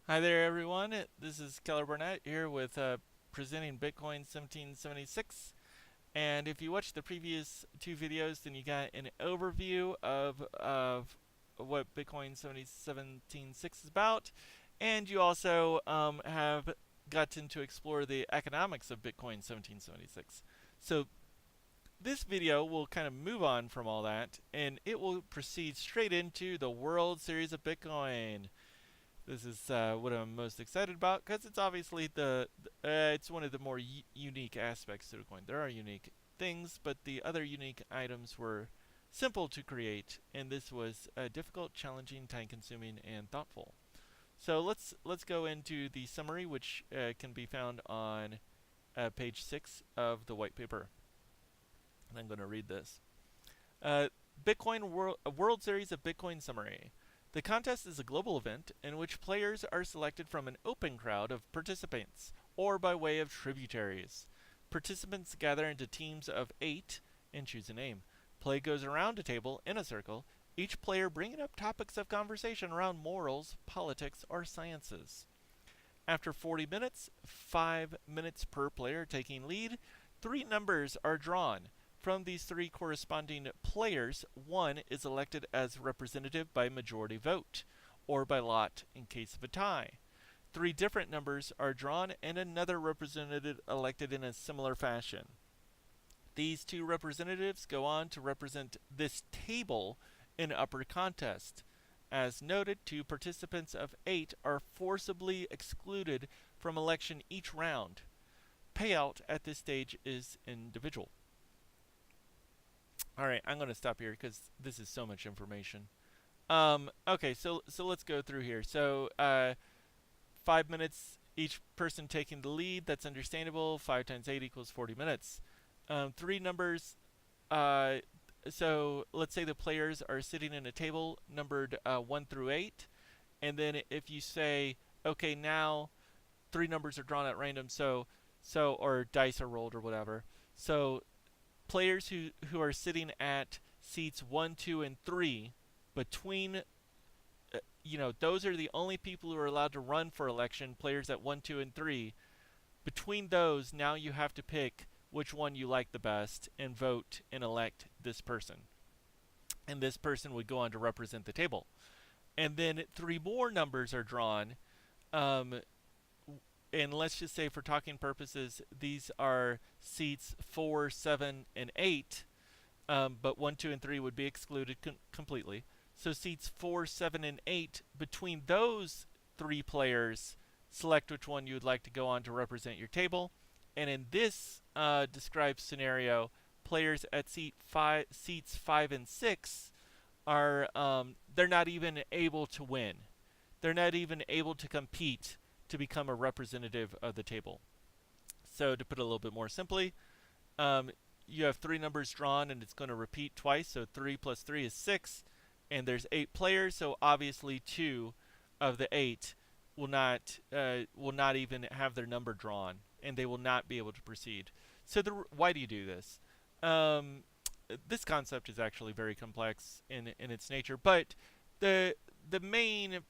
Hi there, everyone. This is Keller Burnett here with presenting Bitcoin 1776. And if you watched the previous two videos, then you got an overview of what Bitcoin 1776 is about. And you also have gotten to explore the economics of Bitcoin 1776. So this video will kind of move on from all that, and it will proceed straight into the World Series of Bitcoin. This is what I'm most excited about because it's obviously it's one of the more unique aspects to the coin. There are unique things, but the other unique items were simple to create, and this was difficult, challenging, time-consuming, and thoughtful. So let's go into the summary, which can be found on page 6 of the white paper. And I'm going to read this. Uh, World Series of Bitcoin Summary. The contest is a global event in which players are selected from an open crowd of participants, or by way of tributaries. Participants gather into teams of 8 and choose a name. Play goes around a table in a circle, each player bringing up topics of conversation around morals, politics, or sciences. After 40 minutes, 5 minutes per player taking lead, 3 numbers are drawn. From these 3 corresponding players, one is elected as representative by majority vote, or by lot in case of a tie. 3 different numbers are drawn and another representative elected in a similar fashion. These 2 representatives go on to represent this table in upper contest. As noted, 2 participants of 8 are forcibly excluded from election each round. Payout at this stage is individual. All right, I'm going to stop here because this is so much information. Okay, so let's go through here. So 5 minutes each person taking the lead. That's understandable. 5 times 8 equals 40 minutes. 3 numbers. Uh, so let's say the players are sitting in a table numbered 1 through 8, and then if you say, okay, now 3 numbers are drawn at random, or dice are rolled or whatever. So players who are sitting at seats 1, 2, and 3 between those are the only people who are allowed to run for election, players at 1, 2, and 3. Between those, now you have to pick which one you like the best and vote and elect this person. And this person would go on to represent the table. And then 3 more numbers are drawn. Um, and let's just say, for talking purposes, these are seats 4, 7, and 8. But 1, 2, and 3 would be excluded completely. So seats 4, 7, and 8, between those 3 players, select which one you would like to go on to represent your table. And in this described scenario, players at seats 5 and 6 are they're not even able to win. They're not even able to compete to become a representative of the table. So to put it a little bit more simply, um, you have 3 numbers drawn and it's going to repeat twice. So 3 plus 3 is 6, and there's 8 players. So obviously 2 of the 8 will not even have their number drawn, and they will not be able to proceed. So why do you do this? Um, this concept is actually very complex in its nature, but the main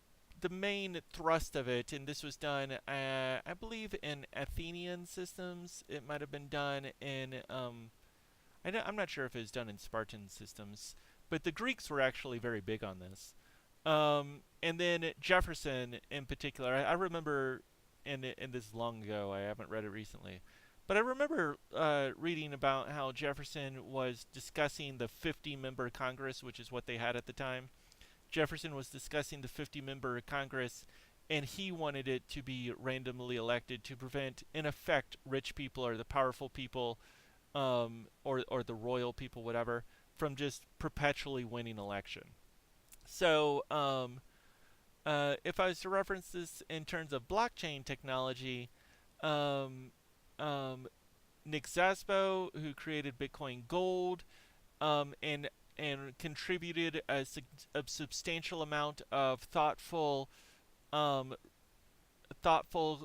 the main thrust of it, and this was done, I believe, in Athenian systems. It might have been done in I'm not sure if it was done in Spartan systems, but the Greeks were actually very big on this. And then Jefferson, in particular, I remember, and this is long ago. I haven't read it recently, but I remember reading about how Jefferson was discussing the 50-member Congress, which is what they had at the time. Jefferson was discussing the 50-member Congress, and he wanted it to be randomly elected to prevent, in effect, rich people or the powerful people, or the royal people, whatever, from just perpetually winning election. So, if I was to reference this in terms of blockchain technology, um, um, Nick Szabo, who created Bitcoin Gold, and contributed a substantial amount of um, cataloged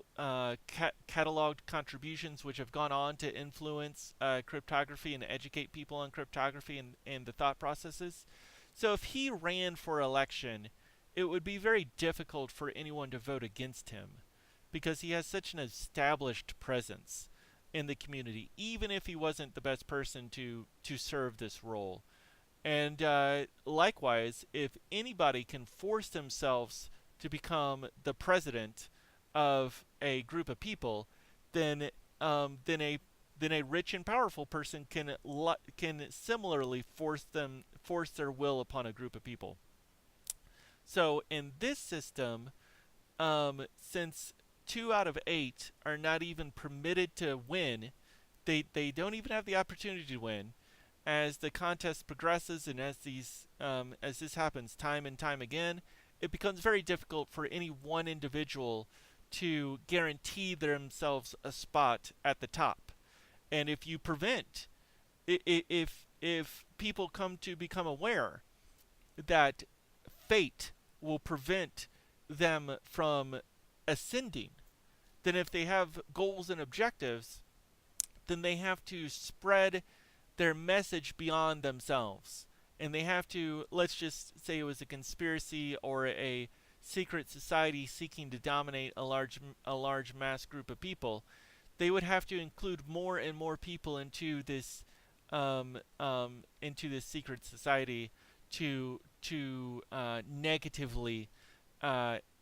contributions which have gone on to influence cryptography and educate people on cryptography and the thought processes. So if he ran for election, it would be very difficult for anyone to vote against him because he has such an established presence in the community, even if he wasn't the best person to serve this role. And likewise, if anybody can force themselves to become the president of a group of people, then then a rich and powerful person can similarly force their will upon a group of people. So in this system, since 2 out of 8 are not even permitted to win, they don't even have the opportunity to win. As the contest progresses and as this happens time and time again, it becomes very difficult for any one individual to guarantee themselves a spot at the top. And if you prevent, if people come to become aware that fate will prevent them from ascending, then if they have goals and objectives, then they have to spread their message beyond themselves. And they have to, let's just say it was a conspiracy or a secret society seeking to dominate a large mass group of people, they would have to include more and more people into this secret society to negatively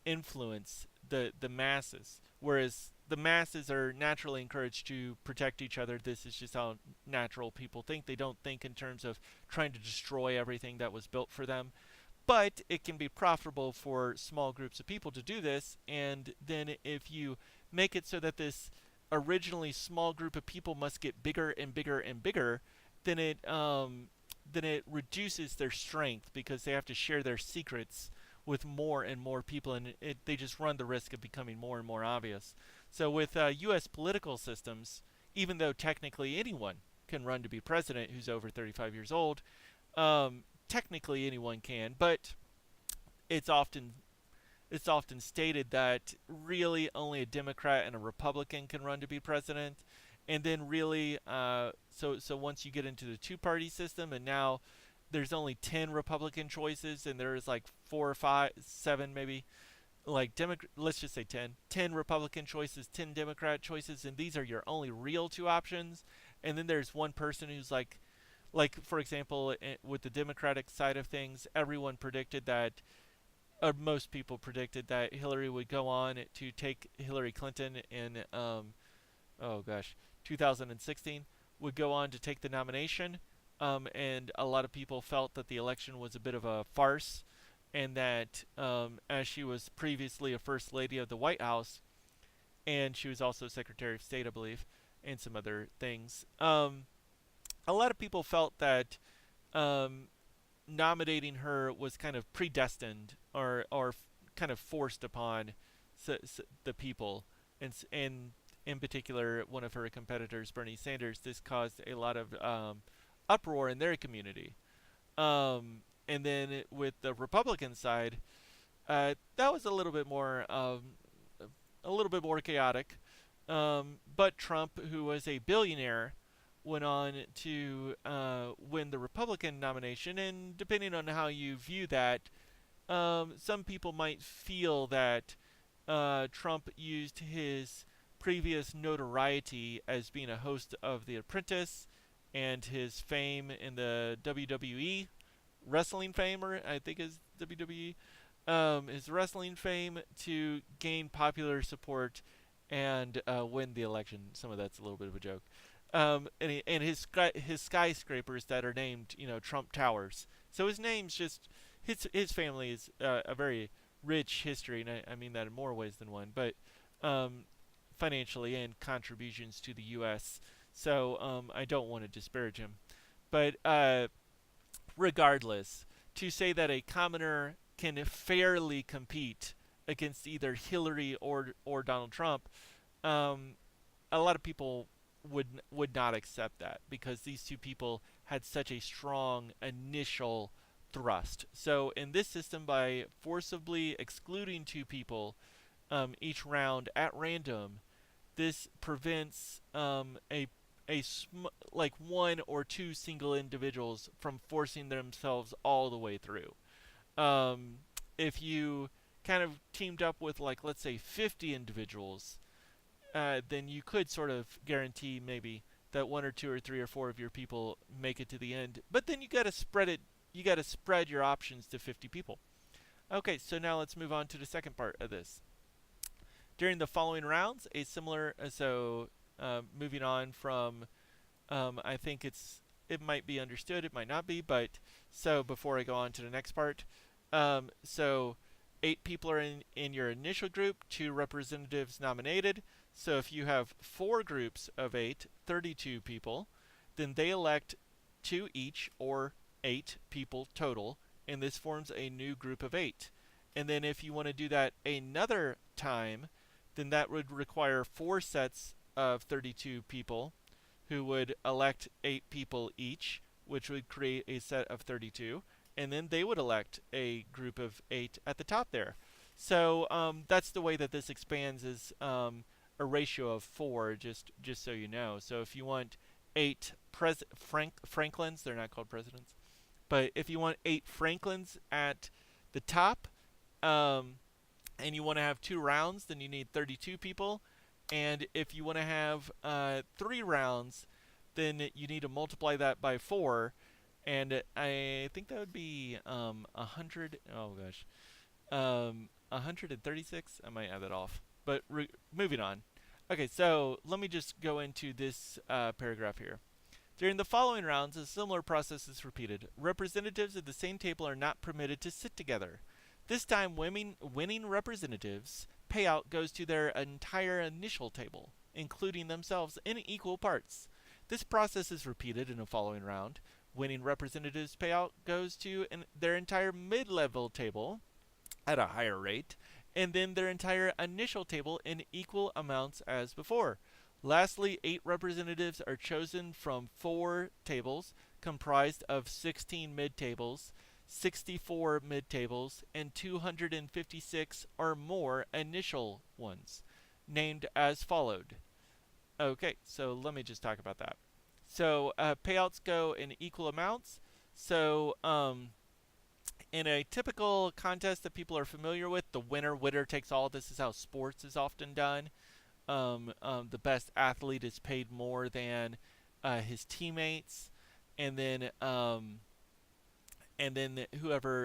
influence the masses. Whereas the masses are naturally encouraged to protect each other. This is just how natural people think. They don't think in terms of trying to destroy everything that was built for them. But it can be profitable for small groups of people to do this. And then if you make it so that this originally small group of people must get bigger and bigger and bigger, then it reduces their strength because they have to share their secrets with more and more people, and they just run the risk of becoming more and more obvious. So with U.S. political systems, even though technically anyone can run to be president who's over 35 years old, technically anyone can, but it's often it's often stated that really only a Democrat and a Republican can run to be president. And then really, so once you get into the two-party system, and now there's only 10 Republican choices, and there's like 4 or 5, 7 maybe, like let's just say 10 Republican choices, 10 Democrat choices, and these are your only real two options. And then there's one person who's like for example, with the Democratic side of things, everyone predicted that, or most people predicted that Hillary would go on to take Hillary Clinton in oh gosh, 2016, would go on to take the nomination. And a lot of people felt that the election was a bit of a farce, and that as she was previously a first lady of the White House, and she was also Secretary of State, I believe, and some other things. A lot of people felt that um, nominating her was kind of predestined, or kind of forced upon the people, and in particular one of her competitors, Bernie Sanders. This caused a lot of uproar in their community. And then with the Republican side, that was a little bit more chaotic. But Trump, who was a billionaire, went on to win the Republican nomination. And depending on how you view that, some people might feel that Trump used his previous notoriety as being a host of The Apprentice and his fame in the WWE wrestling fame, or I think is WWE, his wrestling fame, to gain popular support and win the election. Some of that's a little bit of a joke. And his skyscrapers that are named, Trump Towers. So his name's just his family is a very rich history, and I mean that in more ways than one. But um, financially and contributions to the U.S. So I don't want to disparage him. But regardless, to say that a commoner can fairly compete against either Hillary or Donald Trump, um, a lot of people would not accept that because these two people had such a strong initial thrust. So in this system, by forcibly excluding two people each round at random, this prevents like one or two single individuals from forcing themselves all the way through. Um, if you kind of teamed up with, like, let's say 50 individuals, then you could sort of guarantee maybe that one or two or three or four of your people make it to the end. But then you got to spread it. You got to spread your options to 50 people. Okay, so now let's move on to the second part of this. During the following rounds, a similar moving on from I think it might be understood, it might not be, but so before I go on to the next part, so 8 people are in your initial group, 2 representatives nominated. So if you have 4 groups of 8, 32 people, then they elect 2 each, or 8 people total, and this forms a new group of 8. And then if you want to do that another time, then that would require 4 sets of 32 people who would elect 8 people each, which would create a set of 32, and then they would elect a group of 8 at the top there. So that's the way that this expands, is a ratio of 4, just so you know. So if you want 8 Franklins, they're not called presidents, but if you want 8 Franklins at the top, and you want to have 2 rounds, then you need 32 people. And if you want to have 3 rounds, then you need to multiply that by 4. And I think that would be 100. Oh gosh, 136. I might add that off. But moving on. Okay, so let me just go into this paragraph here. During the following rounds, a similar process is repeated. Representatives of the same table are not permitted to sit together. This time, winning representatives' payout goes to their entire initial table, including themselves in equal parts. This process is repeated in the following round. Winning representatives' payout goes to their entire mid-level table at a higher rate, and then their entire initial table in equal amounts as before. Lastly, 8 representatives are chosen from 4 tables comprised of 16 mid-tables, 64 mid-tables, and 256 or more initial ones, named as followed. Okay, so let me just talk about that. So payouts go in equal amounts. So in a typical contest that people are familiar with, the winner takes all. This is how sports is often done. The best athlete is paid more than his teammates, and then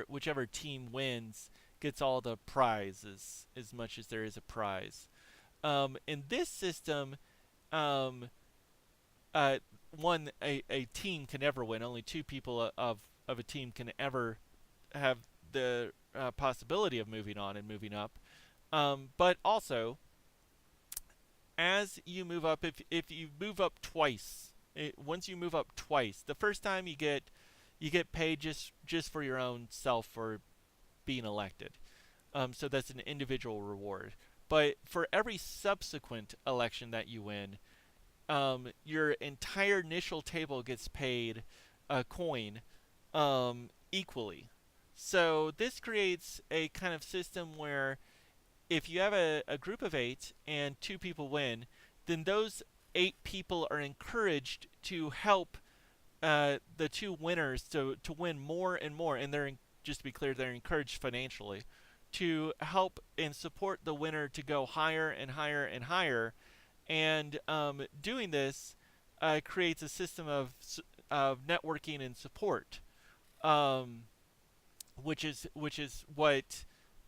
whichever team wins gets all the prizes, as much as there is a prize. In this system, a team can never win. Only 2 people of a team can ever have the possibility of moving on and moving up. But also, as you move up, if you move up twice, once you move up twice, the first time you get paid just for your own self for being elected. So that's an individual reward. But for every subsequent election that you win, your entire initial table gets paid a coin equally. So this creates a kind of system where if you have a group of 8 and 2 people win, then those 8 people are encouraged to help the 2 winners to win more and more. And just to be clear, they're encouraged financially to help and support the winner to go higher and higher and higher. And doing this creates a system of networking and support, which is what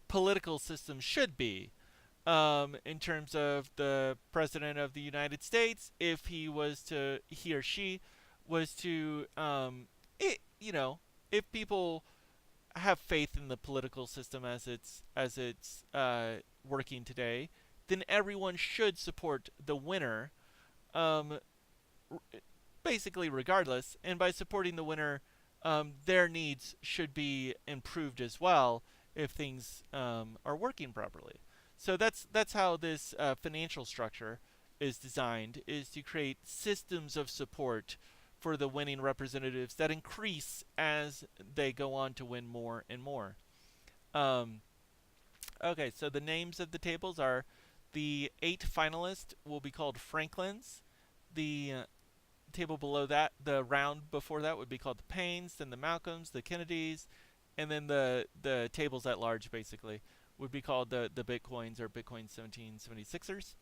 political systems should be. In terms of the president of the United States, if he or she was to, if people have faith in the political system as it's working today, then everyone should support the winner, basically regardless. And by supporting the winner, their needs should be improved as well if things are working properly. So that's how this financial structure is designed, is to create systems of support for the winning representatives that increase as they go on to win more and more. Okay, so the names of the tables are: the 8 finalists will be called Franklins. The table below that, the round before that, would be called the Paynes, then the Malcolms, the Kennedys, and then the tables at large basically would be called the Bitcoins or Bitcoin 1776ers.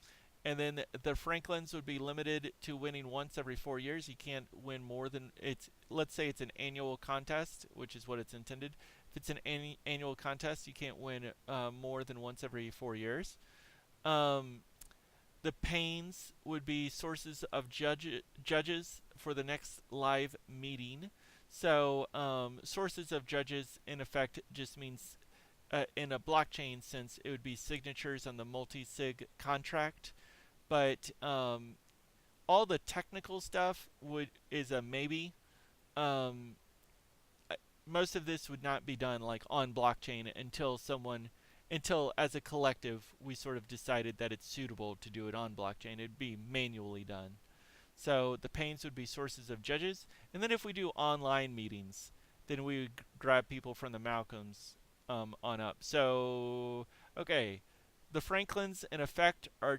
And then the Franklins would be limited to winning once every 4 years. You can't win more than it's. Let's say it's an annual contest, which is what it's intended. If it's an annual contest, you can't win more than once every 4 years. Um, the Pains would be sources of judges for the next live meeting. So sources of judges in effect just means in a blockchain sense it would be signatures on the multi-sig contract, but all the technical stuff is a maybe. Um, Most of this would not be done like on blockchain until as a collective we sort of decided that it's suitable to do it on blockchain. It'd be manually done. So the pains would be sources of judges, and then if we do online meetings, then we would grab people from the Malcolms on up. So okay, the Franklins in effect are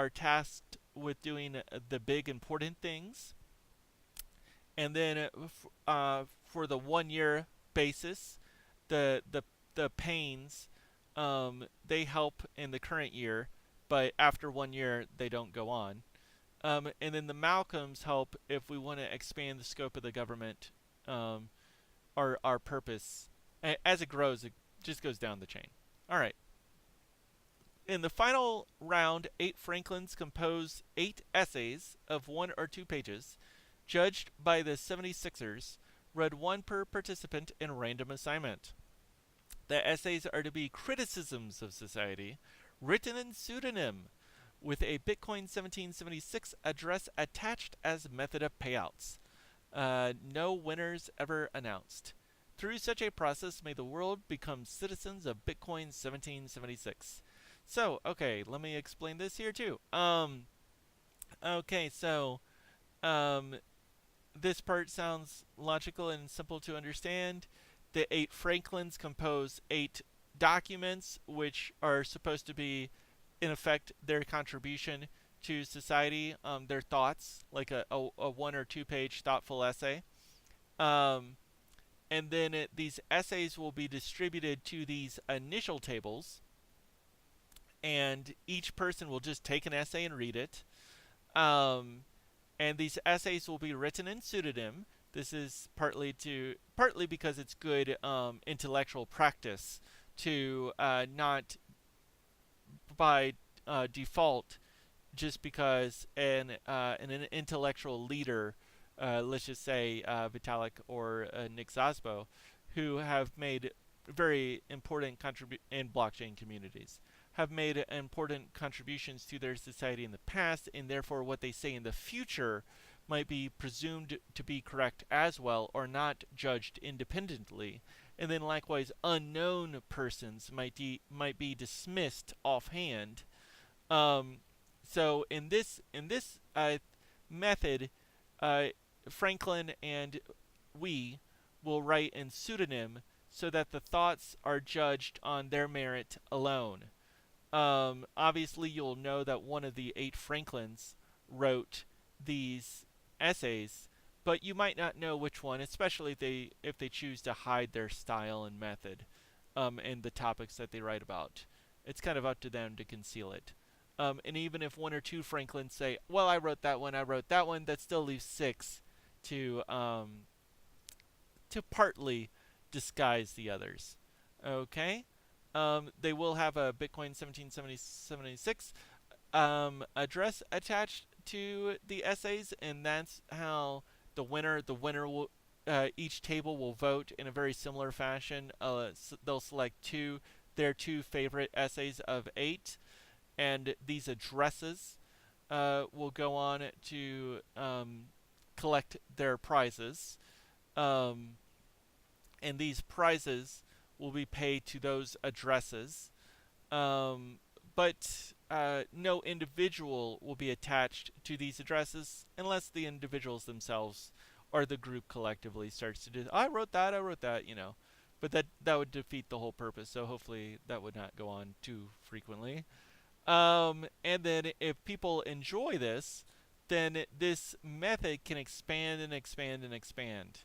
tasked with doing the big important things, and then for the 1 year basis, the pains they help in the current year, but after 1 year they don't go on. And then the Malcolms help if we want to expand the scope of the government, um, our purpose. As it grows, it just goes down the chain. All right. In the final round, 8 Franklins compose 8 essays of 1 or 2 pages, judged by the 76ers, read one per participant in random assignment. The essays are to be criticisms of society, written in pseudonym, with a Bitcoin 1776 address attached as method of payouts. No winners ever announced. Through such a process, may the world become citizens of Bitcoin 1776. So, okay, let me explain this here too. Okay, so um, this part sounds logical and simple to understand. The 8 Franklins compose 8 documents, which are supposed to be, in effect, their contribution to society, their thoughts, like a 1 or 2 page thoughtful essay. Um, and then these essays will be distributed to these initial tables, and each person will just take an essay and read it. Um, and these essays will be written in pseudonym. This is partly because it's good intellectual practice to not by default just because an intellectual leader, let's just say Vitalik or Nick Szabo, who have made very important in blockchain communities, have made important contributions to their society in the past, and therefore what they say in the future might be presumed to be correct as well, or not judged independently. And then likewise, unknown persons might be dismissed offhand. Um, so in this method, uh, Franklin and we will write in pseudonym so that the thoughts are judged on their merit alone. Obviously, you'll know that one of the 8 Franklins wrote these essays, but you might not know which one, especially if they choose to hide their style and method in the topics that they write about. It's kind of up to them to conceal it. And even if 1 or 2 Franklins say, "Well, I wrote that one," that still leaves 6 to partly disguise the others. Okay. They will have a Bitcoin 1776 address attached to the essays, and that's how the winner will each table will vote in a very similar fashion. They'll select their two favorite essays of 8, and these addresses will go on to collect their prizes. Um, and these prizes will be paid to those addresses. Um, but no individual will be attached to these addresses unless the individuals themselves or the group collectively starts to do. I wrote that, you know. But that would defeat the whole purpose. So hopefully that would not go on too frequently. And then if people enjoy this, then this method can expand and expand and expand.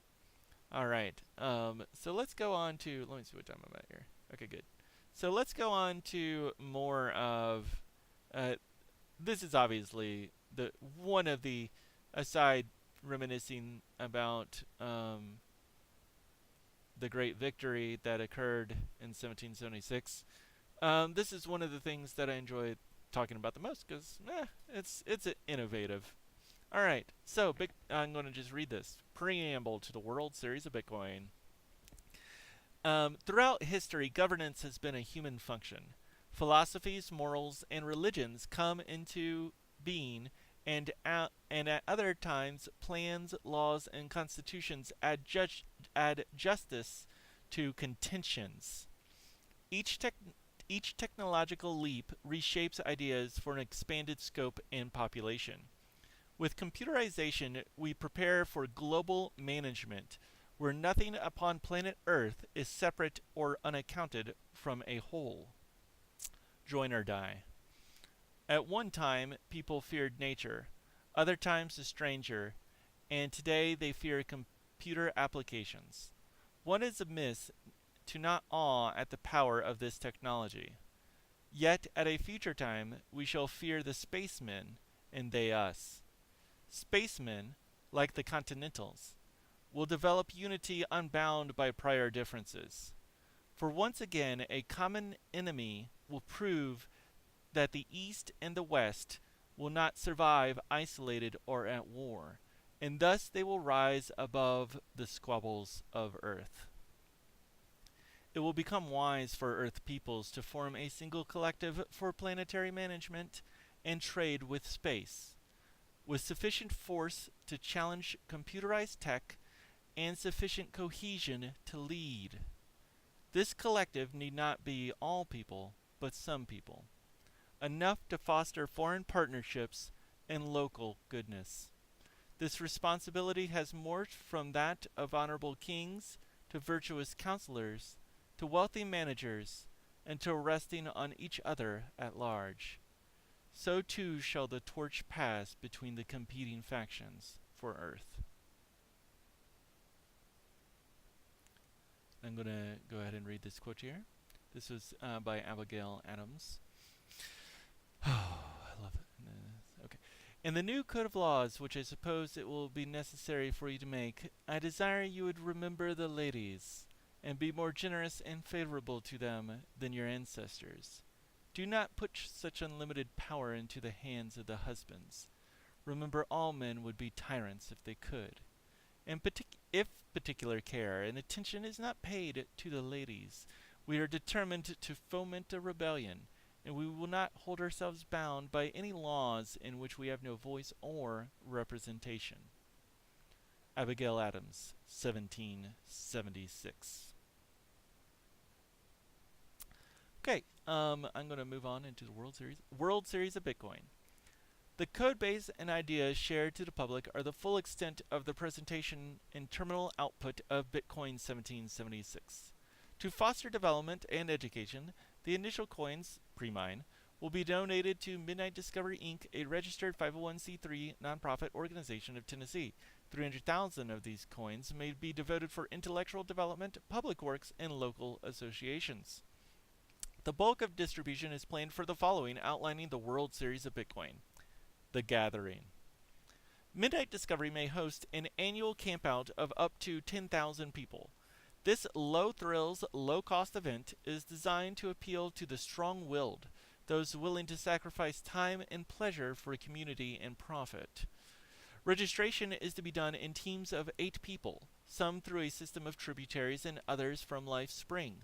All right. So let's go on to. Let me see what time I'm at here. Okay, good. So let's go on to more of. Uh, this is obviously the one of the aside reminiscing about the great victory that occurred in 1776. This is one of the things that I enjoy talking about the most because it's innovative. All right, so I'm going to just read this preamble to the World Series of Bitcoin. Throughout history, governance has been a human function. Philosophies, morals, and religions come into being, and at other times, plans, laws, and constitutions add justice to contentions. Each, tech, each technological leap reshapes ideas for an expanded scope and population. With computerization, we prepare for global management, where nothing upon planet Earth is separate or unaccounted from a whole. Join or die. At one time, people feared nature, other times a stranger, and today they fear computer applications. One is amiss to not awe at the power of this technology. Yet at a future time, we shall fear the spacemen, and they us. Spacemen, like the Continentals, will develop unity unbound by prior differences. For once again, a common enemy will prove that the East and the West will not survive isolated or at war, and thus they will rise above the squabbles of Earth. It will become wise for Earth peoples to form a single collective for planetary management and trade with space, with sufficient force to challenge computerized tech and sufficient cohesion to lead. This collective need not be all people, but some people, enough to foster foreign partnerships and local goodness. This responsibility has morphed from that of honorable kings to virtuous counselors to wealthy managers and to resting on each other at large. So too shall the torch pass between the competing factions for Earth. I'm going to go ahead and read this quote here. This was by Abigail Adams. Oh, I love it. Okay. In the new code of laws, which I suppose it will be necessary for you to make, I desire you would remember the ladies, and be more generous and favorable to them than your ancestors. Do not put such unlimited power into the hands of the husbands. Remember all men would be tyrants if they could. And if particular care and attention is not paid to the ladies, we are determined to foment a rebellion, and we will not hold ourselves bound by any laws in which we have no voice or representation. Abigail Adams, 1776. Okay, I'm going to move on into the World Series of Bitcoin. The code base and ideas shared to the public are the full extent of the presentation and terminal output of Bitcoin 1776. To foster development and education, the initial coins, pre-mine, will be donated to Midnight Discovery Inc., a registered 501c3 nonprofit organization of Tennessee. 300,000 of these coins may be devoted for intellectual development, public works, and local associations. The bulk of distribution is planned for the following, outlining the World Series of Bitcoin. The Gathering. Midnight Discovery may host an annual campout of up to 10,000 people. This low-thrills, low-cost event is designed to appeal to the strong-willed, those willing to sacrifice time and pleasure for community and profit. Registration is to be done in teams of 8 people, some through a system of tributaries and others from Life Spring.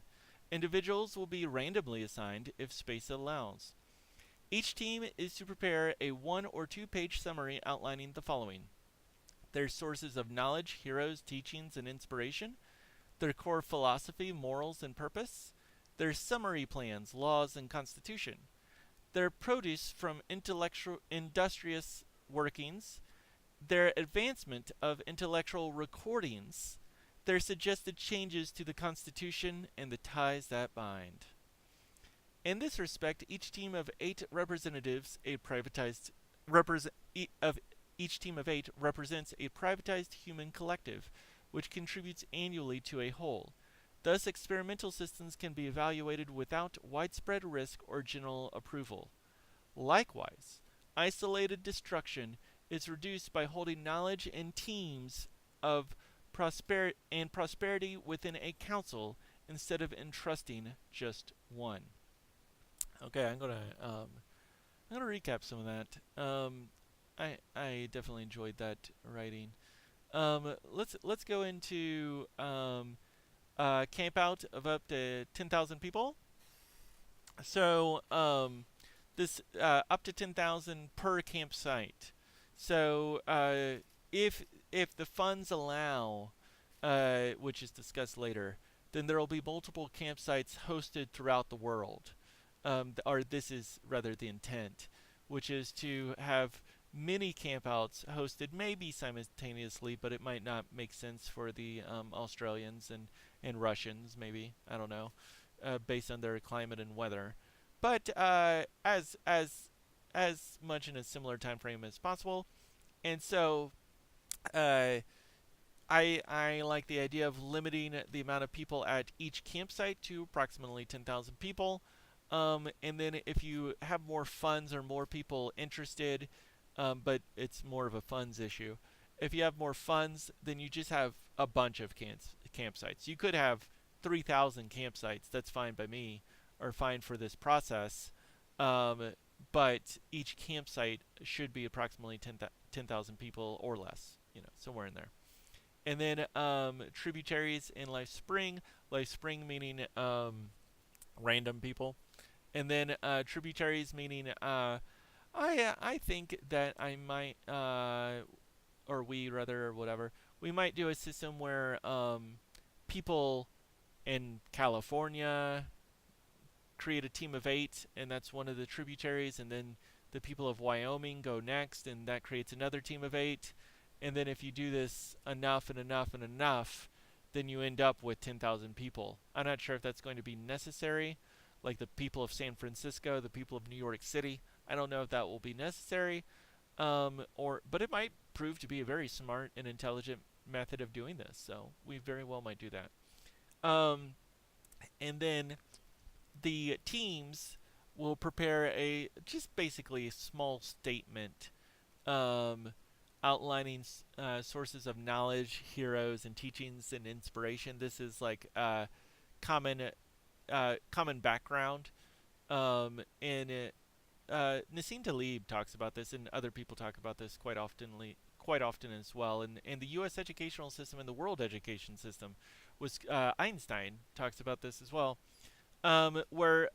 Individuals will be randomly assigned if space allows. Each team is to prepare a 1 or 2 page summary outlining the following: their sources of knowledge, heroes, teachings, and inspiration, their core philosophy, morals, and purpose, their summary plans, laws, and constitution, their produce from industrious workings, their advancement of intellectual recordings, their suggested changes to the Constitution, and the ties that bind. In this respect, each team of 8 represents a privatized human collective, which contributes annually to a whole. Thus, experimental systems can be evaluated without widespread risk or general approval. Likewise, isolated destruction is reduced by holding knowledge in teams of prosperity within a council instead of entrusting just one. Okay, I'm gonna recap some of that. I definitely enjoyed that writing. Let's go into camp out of up to 10,000 people. So this up to 10,000 per campsite. So if the funds allow, which is discussed later, then there will be multiple campsites hosted throughout the world. Or this is rather the intent, which is to have many campouts hosted maybe simultaneously, but it might not make sense for the Australians and Russians, maybe, I don't know, based on their climate and weather. But as much in a similar time frame as possible. And so uh, I like the idea of limiting the amount of people at each campsite to approximately 10,000 people. And then if you have more funds or more people interested, but it's more of a funds issue. If you have more funds, then you just have a bunch of campsites. You could have 3,000 campsites. That's fine by me, or fine for this process. Um, but each campsite should be approximately 10,000 people or less, somewhere in there. And then tributaries in Life Spring. Life Spring meaning random people. And then tributaries meaning I think that I might or we rather or whatever, we might do a system where people in California create a team of 8, and that's one of the tributaries, and then the people of Wyoming go next, and that creates another team of 8. And then if you do this enough and enough and enough, then you end up with 10,000 people. I'm not sure if that's going to be necessary, like the people of San Francisco, the people of New York City. I don't know if that will be necessary, but it might prove to be a very smart and intelligent method of doing this. So we very well might do that. And then the teams will prepare just basically a small statement outlining sources of knowledge, heroes, and teachings and inspiration. This is like common common background. And Nassim Taleb talks about this, and other people talk about this quite often as well. And the U.S. educational system and the world education system was Einstein talks about this as well, where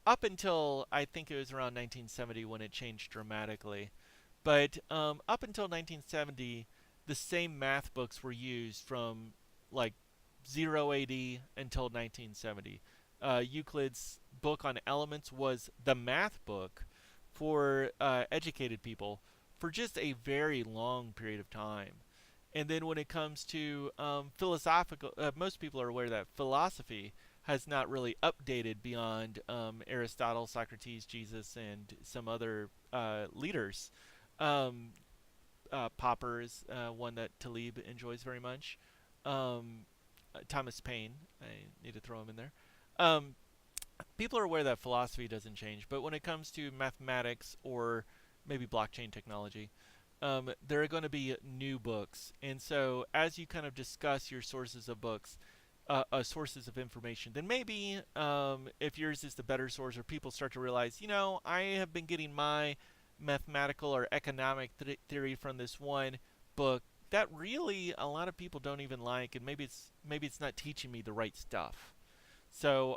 up until I think it was around 1970 when it changed dramatically. But up until 1970, the same math books were used from like 0 AD until 1970. Euclid's book on elements was the math book for educated people for just a very long period of time. And then when it comes to philosophical, most people are aware that philosophy has not really updated beyond Aristotle, Socrates, Jesus, and some other leaders. Um, Popper is one that Taleb enjoys very much. Thomas Paine, I need to throw him in there. Um, People are aware that philosophy doesn't change, but when it comes to mathematics or maybe blockchain technology, there are going to be new books. And so, as you kind of discuss your sources of books, sources of information, then maybe if yours is the better source, or people start to realize, I have been getting my mathematical or economic theory from this one book that really a lot of people don't even like, and maybe it's not teaching me the right stuff. So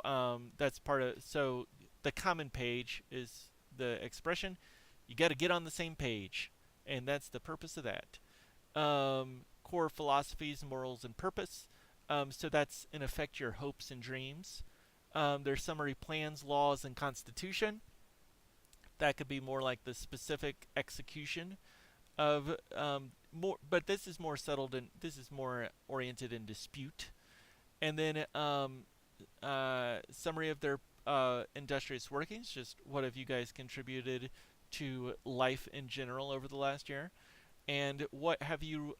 that's part of. So the common page is the expression. You got to get on the same page, and that's the purpose of that. Core philosophies, morals, and purpose. So that's in effect your hopes and dreams. There's summary plans, laws, and constitution. That could be more like the specific execution of more, but this is more settled and this is more oriented in dispute. And then summary of their industrious workings. Just what have you guys contributed to life in general over the last year, and what have you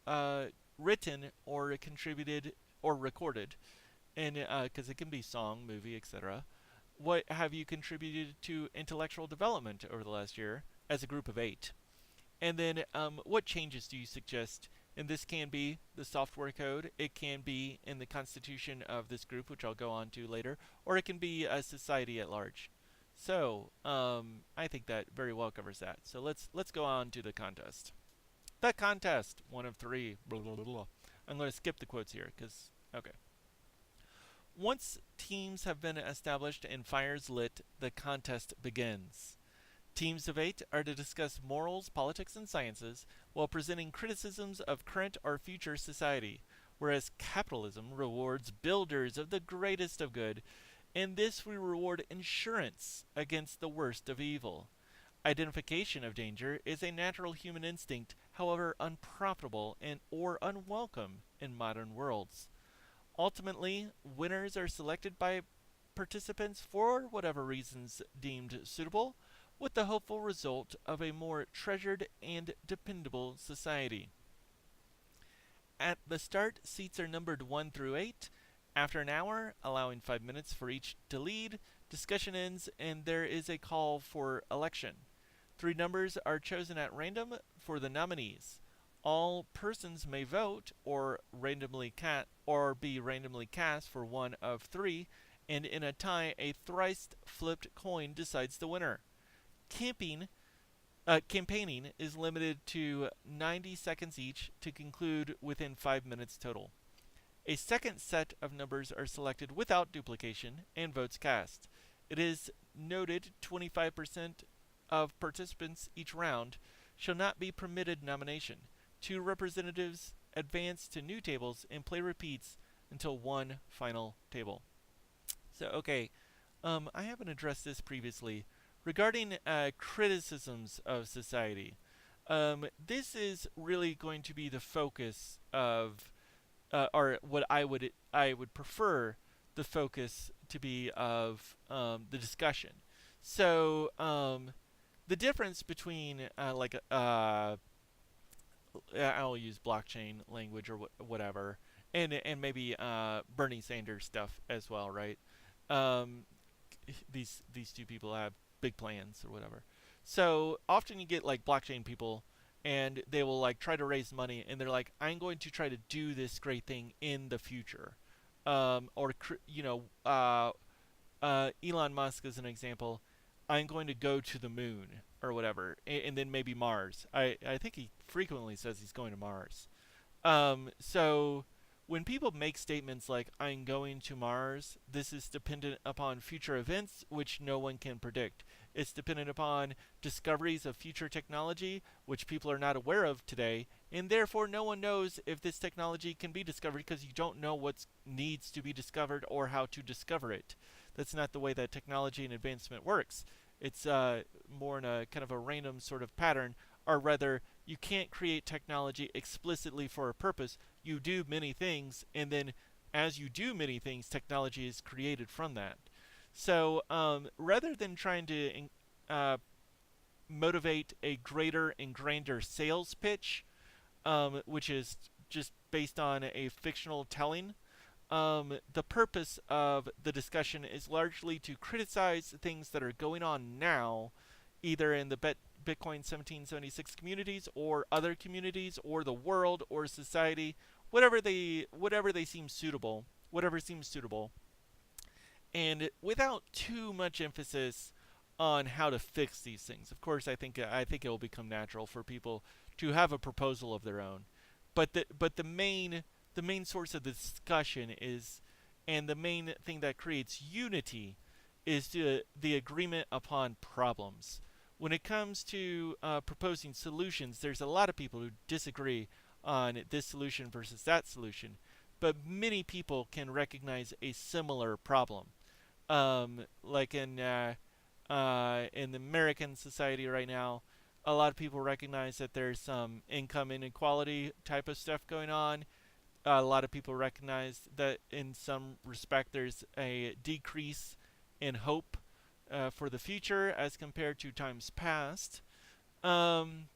written or contributed or recorded, and because it can be song, movie, etc. What have you contributed to intellectual development over the last year as a group of 8? And then what changes do you suggest? And this can be the software code, it can be in the constitution of this group, which I'll go on to later, or it can be a society at large. So I think that very well covers that. So let's go on to the contest. The contest, one of 3. Blah, blah, blah, blah. I'm going to skip the quotes here because okay. Once teams have been established and fires lit, the contest begins. Teams of 8 are to discuss morals, politics, and sciences while presenting criticisms of current or future society, whereas capitalism rewards builders of the greatest of good. In this, we reward insurance against the worst of evil. Identification of danger is a natural human instinct, however unprofitable and or unwelcome in modern worlds. Ultimately, winners are selected by participants for whatever reasons deemed suitable, with the hopeful result of a more treasured and dependable society. At the start, seats are numbered 1 through 8. After an hour, allowing 5 minutes for each to lead, discussion ends and there is a call for election. 3 numbers are chosen at random for the nominees. All persons may vote or be randomly cast for one of 3, and in a tie, a thrice flipped coin decides the winner. Campaigning is limited to 90 seconds each to conclude within 5 minutes total. A second set of numbers are selected without duplication and votes cast. It is noted 25% of participants each round shall not be permitted nomination. 2 representatives advance to new tables and play repeats until one final table. So, okay, I haven't addressed this previously. Regarding criticisms of society, this is really going to be the focus of, or what I would prefer the focus to be of the discussion. So the difference between I'll use blockchain language or whatever, and maybe Bernie Sanders stuff as well, right? Um, these 2 people have big plans or whatever. So often you get like blockchain people, and they will like try to raise money, and they're like, "I'm going to try to do this great thing in the future," or Elon Musk is an example. I'm going to go to the moon or whatever, and then maybe Mars. I think he frequently says he's going to Mars. So when people make statements like "I'm going to Mars," this is dependent upon future events which no one can predict. It's dependent upon discoveries of future technology which people are not aware of today, and therefore no one knows if this technology can be discovered because you don't know what needs to be discovered or how to discover it. That's not the way that technology and advancement works. It's more in a kind of a random sort of pattern, or rather, you can't create technology explicitly for a purpose. You do many things, and then as you do many things, technology is created from that. So rather than trying to motivate a greater and grander sales pitch, which is just based on a fictional telling, the purpose of the discussion is largely to criticize things that are going on now, either in the Bitcoin 1776 communities or other communities or the world or society, whatever seems suitable, and without too much emphasis on how to fix these things. Of course, I think it will become natural for people to have a proposal of their own, but the main source of the discussion is, and the main thing that creates unity, is the agreement upon problems. When it comes to proposing solutions, there's a lot of people who disagree on this solution versus that solution, but many people can recognize a similar problem. Like in the American society right now, a lot of people recognize that there's some income inequality type of stuff going on. A lot of people recognize that in some respect there's a decrease in hope for the future as compared to times past. And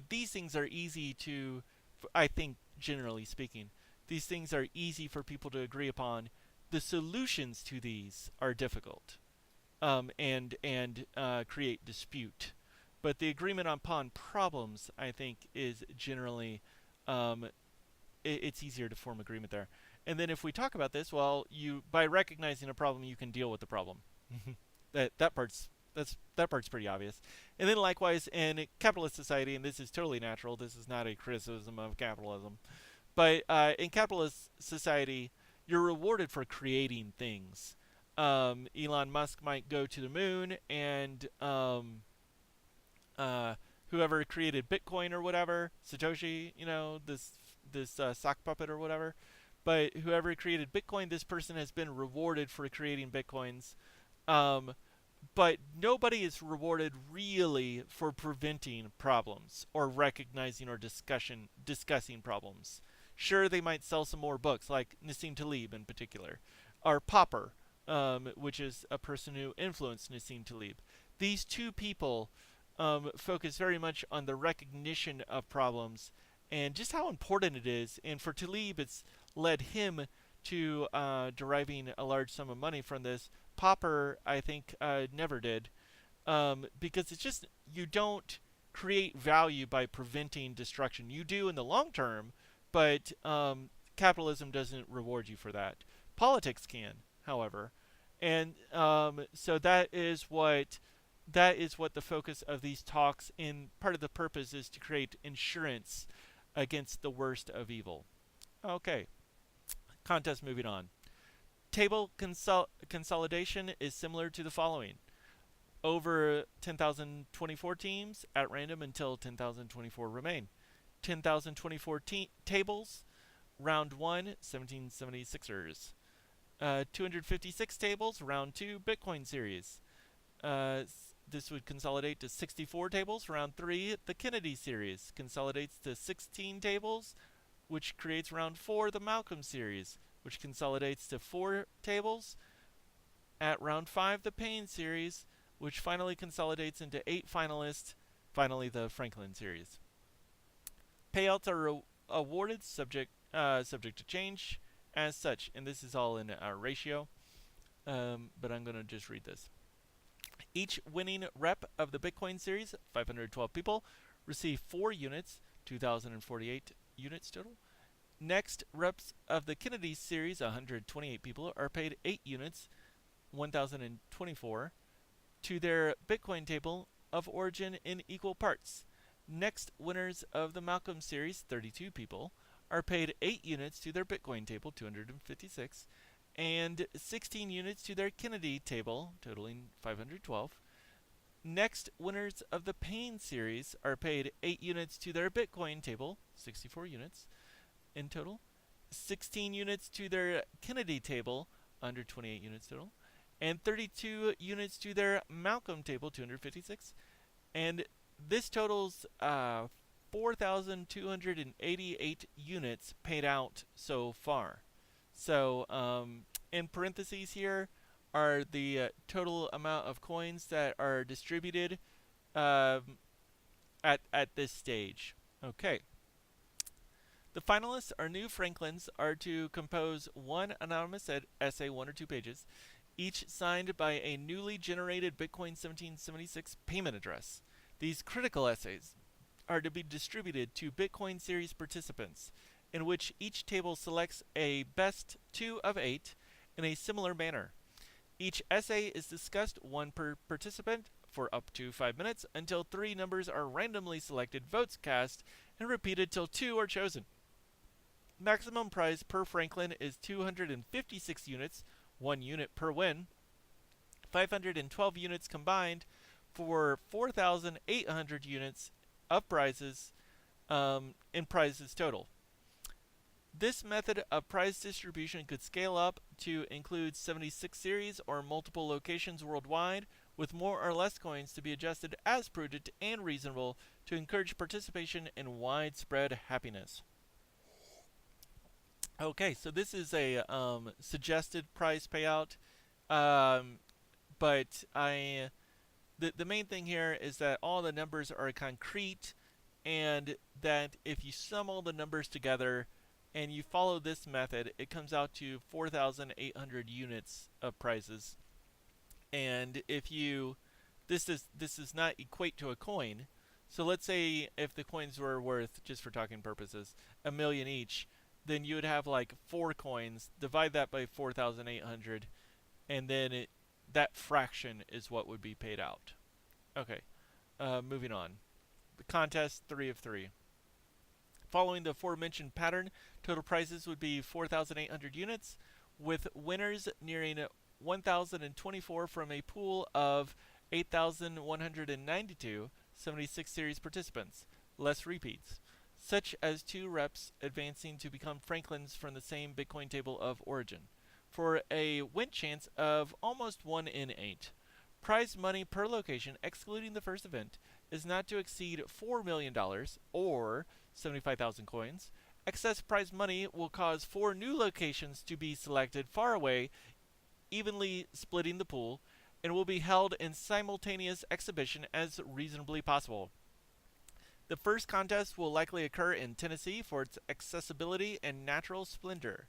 these things are easy to I think generally speaking, these things are easy for people to agree upon. The solutions to these are difficult, and create dispute. But the agreement upon problems, I think, is generally um, it's easier to form agreement there. And then if we talk about this, well, you by recognizing a problem, you can deal with the problem. That part's pretty obvious. And then likewise in a capitalist society, and this is totally natural. This is not a criticism of capitalism, but in capitalist society, you're rewarded for creating things. Elon Musk might go to the moon, and uh, whoever created Bitcoin or whatever, Satoshi, this sock puppet or whatever. But whoever created Bitcoin, this person has been rewarded for creating Bitcoins. Um, but nobody is rewarded really for preventing problems or recognizing or discussing problems. Sure, they might sell some more books, like Nassim Taleb in particular, or Popper, which is a person who influenced Nassim Taleb. These two people focus very much on the recognition of problems and just how important it is. And for Taleb, it's led him to deriving a large sum of money from this. Popper, I think, never did, because it's just you don't create value by preventing destruction. You do in the long term, but capitalism doesn't reward you for that. Politics can, however, and so that is what the focus of these talks. In part of the purpose is to create insurance against the worst of evil. Okay, contest moving on. Table consolidation is similar to the following. Over 10,024 teams at random until 10,024 remain. 10,024 tables, round 1, 1776ers. 256 tables, round 2, Bitcoin series. This would consolidate to 64 tables, round 3, the Kennedy series. Consolidates to 16 tables, which creates round 4, the Malcolm series, which consolidates to 4 tables. At round 5, the Payne series, which finally consolidates into 8 finalists, finally the Franklin series. Payouts are awarded subject to change as such, and this is all in our ratio, but I'm going to just read this. Each winning rep of the Bitcoin series, 512 people, receive 4 units, 2,048 units total. Next, reps of the Kennedy series, 128 people, are paid 8 units, 1,024, to their Bitcoin table of origin in equal parts. Next, winners of the Malcolm series, 32 people, are paid 8 units to their Bitcoin table, 256, and 16 units to their Kennedy table, totaling 512. Next, winners of the Payne series are paid 8 units to their Bitcoin table, 64 units in total, 16 units to their Kennedy table, 128 units total, and 32 units to their Malcolm table, 256. And this totals 4,288 units paid out so far. So in parentheses here are the total amount of coins that are distributed at this stage. Okay. The finalists, our new Franklins, are to compose one anonymous essay, 1 or 2 pages, each signed by a newly generated Bitcoin 1776 payment address. These critical essays are to be distributed to Bitcoin series participants, in which each table selects a best 2 of 8 in a similar manner. Each essay is discussed, 1 per participant, for up to 5 minutes, until 3 numbers are randomly selected, votes cast, and repeated till 2 are chosen. Maximum prize per Franklin is 256 units, 1 unit per win. 512 units combined for 4,800 units of prizes in prizes total. This method of prize distribution could scale up to include 76 series or multiple locations worldwide, with more or less coins to be adjusted as prudent and reasonable to encourage participation and widespread happiness. Okay, so this is a suggested prize payout, but the main thing here is that all the numbers are concrete, and that if you sum all the numbers together and you follow this method, it comes out to 4,800 units of prizes. And if you this does not equate to a coin. So let's say if the coins were worth, just for talking purposes, a million each, then you would have like 4 coins. Divide that by 4,800, and then that fraction is what would be paid out. Okay, moving on. The contest, 3 of 3. Following the aforementioned pattern, total prizes would be 4,800 units, with winners nearing 1,024 from a pool of 8,192 76 series participants, less repeats, such as 2 reps advancing to become Franklins from the same Bitcoin table of origin, for a win chance of almost 1 in 8. Prize money per location, excluding the first event, is not to exceed $4 million, or 75,000 coins. Excess prize money will cause 4 new locations to be selected far away, evenly splitting the pool, and will be held in simultaneous exhibition as reasonably possible. The first contest will likely occur in Tennessee for its accessibility and natural splendor.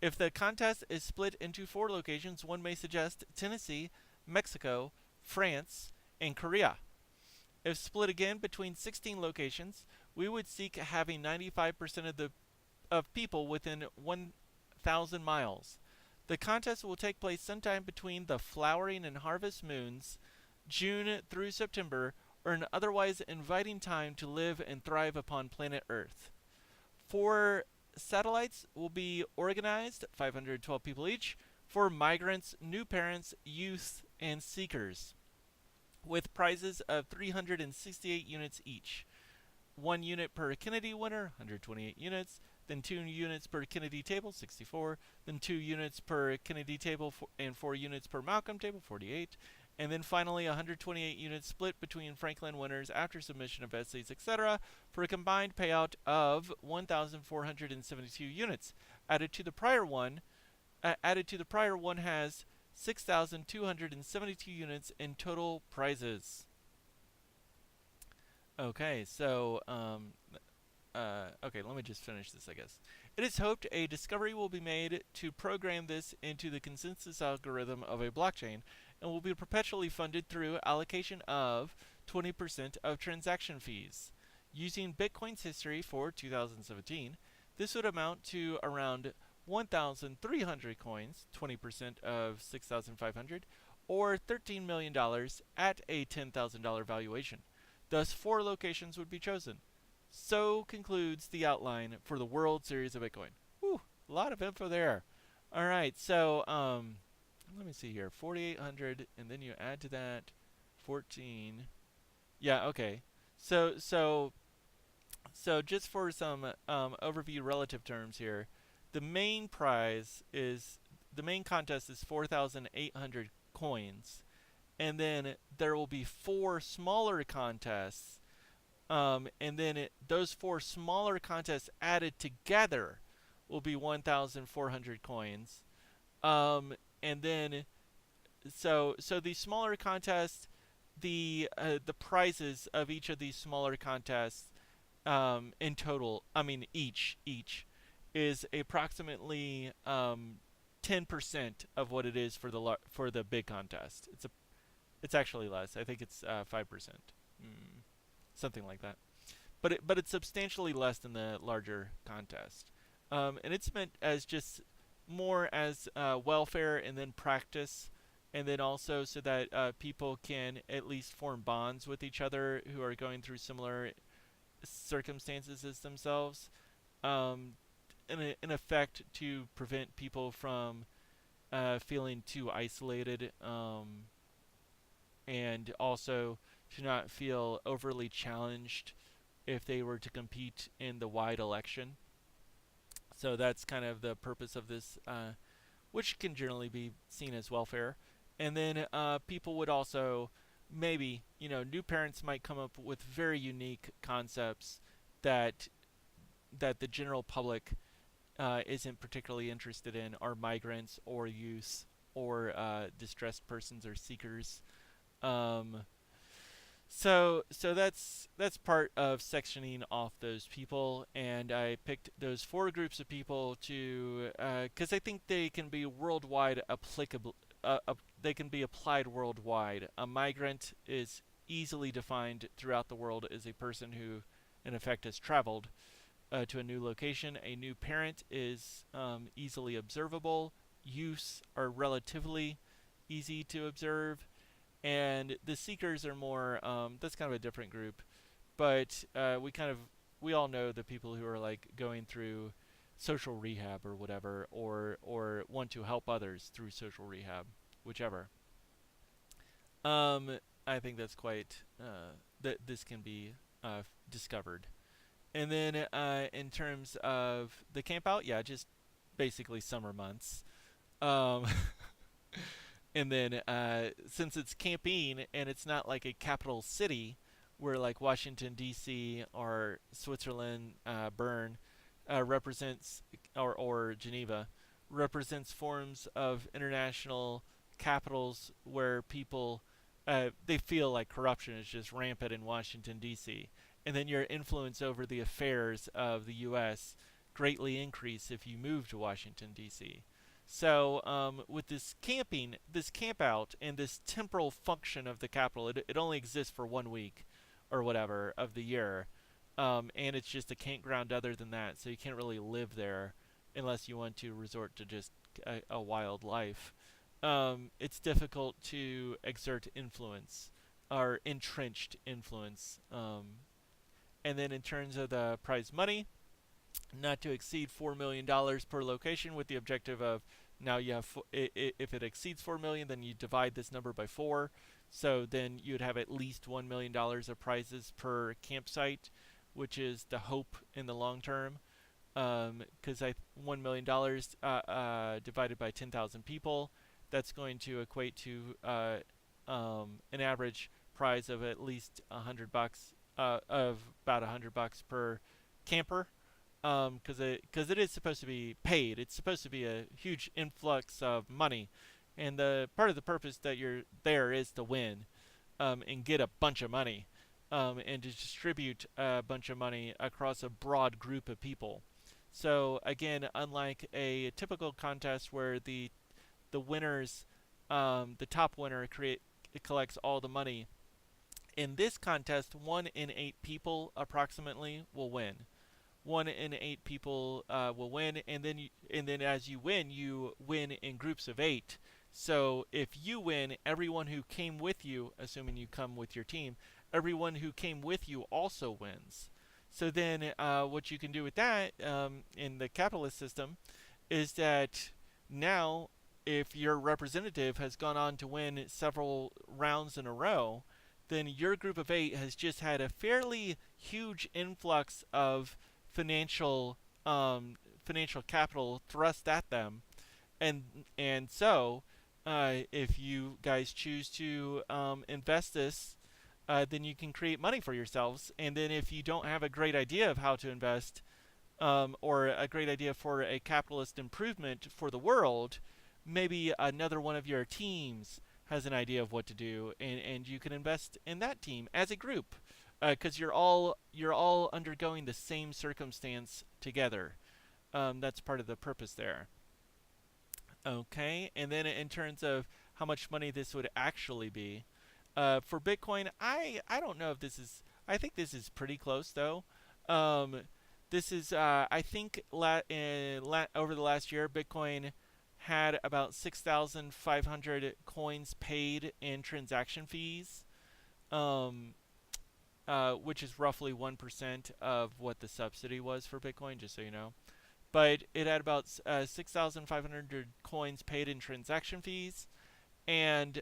If the contest is split into 4 locations, one may suggest Tennessee, Mexico, France, and Korea. If split again between 16 locations, we would seek having 95% of people within 1,000 miles. The contest will take place sometime between the flowering and harvest moons, June through September, or an otherwise inviting time to live and thrive upon planet Earth. 4 satellites will be organized, 512 people each, for migrants, new parents, youth, and seekers, with prizes of 368 units each. 1 unit per Kennedy winner, 128 units, then 2 units per Kennedy table, 64, then 2 units per Kennedy table and 4 units per Malcolm table, 48, and then finally 128 units split between Franklin winners after submission of essays, etc., for a combined payout of 1,472 units. Added to the prior one has 6,272 units in total prizes. Okay, so okay, let me just finish this, I guess. It is hoped a discovery will be made to program this into the consensus algorithm of a blockchain, and will be perpetually funded through allocation of 20% of transaction fees. Using Bitcoin's history for 2017, this would amount to around 1,300 coins, 20% of 6,500, or $13 million at a $10,000 valuation. Thus, 4 locations would be chosen. So concludes the outline for the World Series of Bitcoin. Whew, a lot of info there. All right, so let me see here. 4,800, and then you add to that 14. Yeah, okay. So just for some overview relative terms here, the main contest is 4,800 coins, and then there will be 4 smaller contests, and then those 4 smaller contests added together will be 1,400 coins. And then so these smaller contests, the prizes of each of these smaller contests, in total, I mean each is approximately 10% of what it is for the big contest. It's actually less. I think it's 5%, something like that. But it's substantially less than the larger contest, and it's meant as just more as welfare and then practice, and then also so that people can at least form bonds with each other who are going through similar circumstances as themselves, in effect to prevent people from feeling too isolated, and also to not feel overly challenged if they were to compete in the wide election. So that's kind of the purpose of this, which can generally be seen as welfare. And then people would also maybe, new parents might come up with very unique concepts that the general public isn't particularly interested in, are migrants or youth or distressed persons or seekers. So that's part of sectioning off those people, and I picked those four groups of people to because I think they can be worldwide applicable. They can be applied worldwide. A migrant is easily defined throughout the world as a person who, in effect, has traveled to a new location. A new parent is easily observable. Use are relatively easy to observe, and the seekers are more that's kind of a different group, but we all know the people who are like going through social rehab or whatever, or want to help others through social rehab, whichever. I think that's quite that this can be discovered. And then in terms of the camp out, yeah, just basically summer months. um, And then since it's camping and it's not like a capital city where like Washington D.C. or Switzerland, Bern represents, or Geneva represents forms of international capitals where people they feel like corruption is just rampant in Washington D.C. And then your influence over the affairs of the U.S. greatly increase if you move to Washington D.C. So with this camp out, and this temporal function of the capital, it only exists for 1 week or whatever of the year, and it's just a campground other than that. So you can't really live there unless you want to resort to just a wild life. It's difficult to exert influence or entrenched influence. And then in terms of the prize money, not to exceed $4 million per location, with the objective of now you have if it exceeds 4 million, then you divide this number by four. So then you'd have at least $1 million of prizes per campsite, which is the hope in the long term. Because $1 million divided by 10,000 people, that's going to equate to an average prize of at least $100, of about $100 per camper, because it is supposed to be paid. It's supposed to be a huge influx of money, and the part of the purpose that you're there is to win, and get a bunch of money, and to distribute a bunch of money across a broad group of people. So again, unlike a typical contest where the winners, the top winner collects all the money. In this contest, 1 in 8 people approximately will win. 1 in 8 people will win, and then as you win in groups of eight. So if you win, everyone who came with you, assuming you come with your team, everyone who came with you also wins. So then, what you can do with that in the capitalist system is that now, if your representative has gone on to win several rounds in a row, then your group of eight has just had a fairly huge influx of financial financial capital thrust at them, and so if you guys choose to invest this, then you can create money for yourselves. And then if you don't have a great idea of how to invest, or a great idea for a capitalist improvement for the world, maybe another one of your teams has an idea of what to do, and you can invest in that team as a group, because you're all undergoing the same circumstance together. That's part of the purpose there. Okay, and then in terms of how much money this would actually be, for Bitcoin, I don't know if this is. I think this is pretty close though. Um, this is I think over the last year, Bitcoin had about 6,500 coins paid in transaction fees, um, which is roughly 1% of what the subsidy was for Bitcoin, just so you know. But it had about 6,500 coins paid in transaction fees, and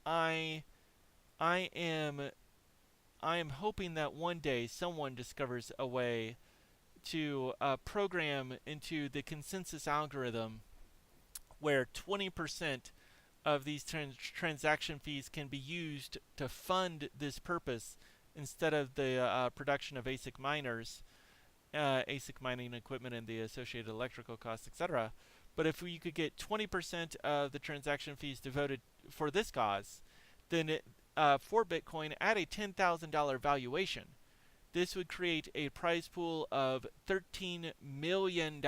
I I am I am hoping that one day someone discovers a way to program into the consensus algorithm where 20% of these transaction fees can be used to fund this purpose instead of the production of ASIC mining equipment and the associated electrical costs, etc. But if you could get 20% of the transaction fees devoted for this cause, then for Bitcoin at a $10,000 valuation. This would create a prize pool of $13 million.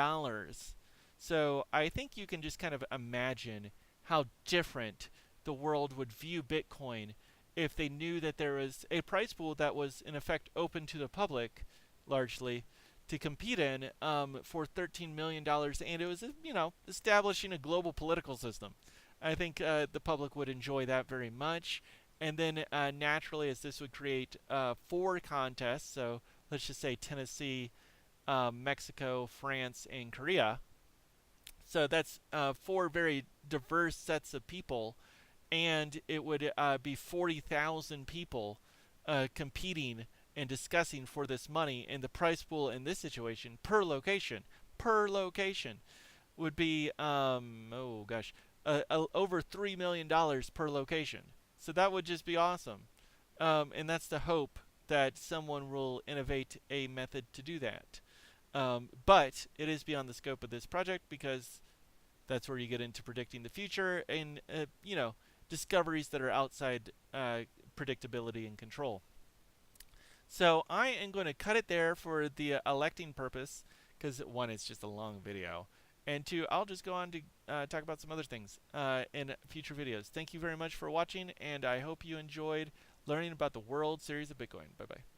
So I think you can just kind of imagine how different the world would view Bitcoin if they knew that there was a prize pool that was in effect open to the public, largely, to compete in for $13 million, and it was, establishing a global political system. I think the public would enjoy that very much. And then naturally, as this would create 4 contests, so let's just say Tennessee, Mexico, France, and Korea. So that's 4 very diverse sets of people, and it would be 40,000 people competing and discussing for this money. And the price pool in this situation per location would be over $3 million per location. So that would just be awesome. And that's the hope that someone will innovate a method to do that. But it is beyond the scope of this project because that's where you get into predicting the future and, discoveries that are outside predictability and control. So I am going to cut it there for the electing purpose because 1, it's just a long video. And 2, I'll just go on to talk about some other things in future videos. Thank you very much for watching, and I hope you enjoyed learning about the World Series of Bitcoin. Bye-bye.